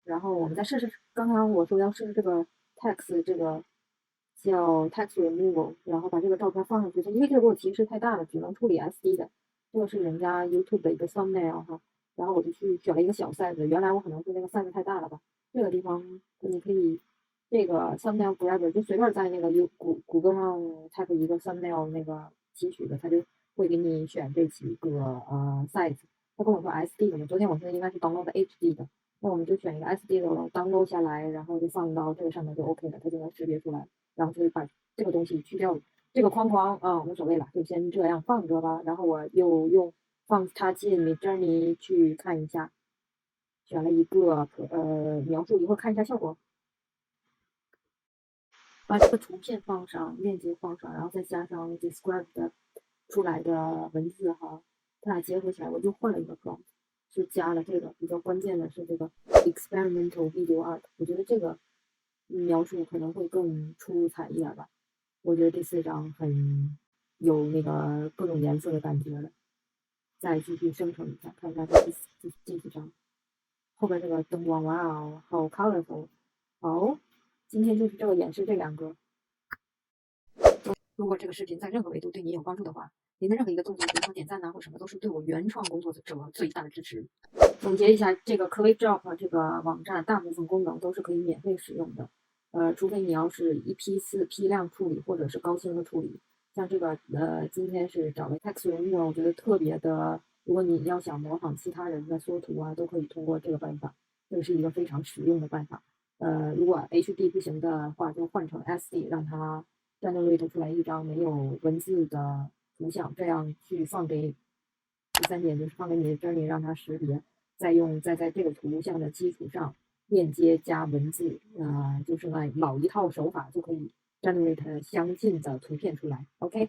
然后我们再试试，刚刚我说要试试这个 text 这个叫 text removal，然后把这个照片放上去，因为这个给我提示太大了，只能处理 SD 的，这个是人家 YouTube 的一个 thumbnail 哈，然后我就去选了一个小 size，原来我可能是那个 size 太大了吧，这个地方你可以这个 thumbnail grabber 就随便在那个谷歌上 type 一个 thumbnail 那个提取的，它就会给你选这几个size。他跟我说 SD 的嘛，昨天我说应该是 download 的 HD 的，那我们就选一个 SD 的 download 下来，然后就放到这个上面就 OK 了，它就能识别出来，然后就把这个东西去掉，这个框框啊无所谓了，就先这样放着吧。然后我又用放它进 Midjourney 去看一下，选了一个描述，一会儿看一下效果。把这个图片放上，链接放上，然后再加上 describe 的出来的文字哈，它俩结合起来，我就换了一个 prompt，是加了这个比较关键的是这个 experimental video art，我觉得这个描述可能会更出彩一点吧。我觉得第四张很有那个各种颜色的感觉了。再继续生成一下，看一下第四张后边这个灯光，哇哦，好 colorful，好，今天就是这个演示这两个。如果这个视频在任何维度对你有帮助的话，您的任何一个动作，比如说点赞呐、或什么，都是对我原创工作者最大的支持。总结一下，这个 ClickDrop 这个网站大部分功能都是可以免费使用的，除非你要是一批次批量处理或者是高清的处理。像这个今天是找了 Text Remover，我觉得特别的，如果你要想模仿其他人的缩图啊，都可以通过这个办法，这个是一个非常实用的办法。如果 HD 不行的话，就换成 SD，让它generate出来一张没有文字的图像，这样去放给第三点就是放给你的 Journey，让它识别，再在这个图像的基础上链接加文字，就是那老一套手法就可以 generate 相近的图片出来。OK。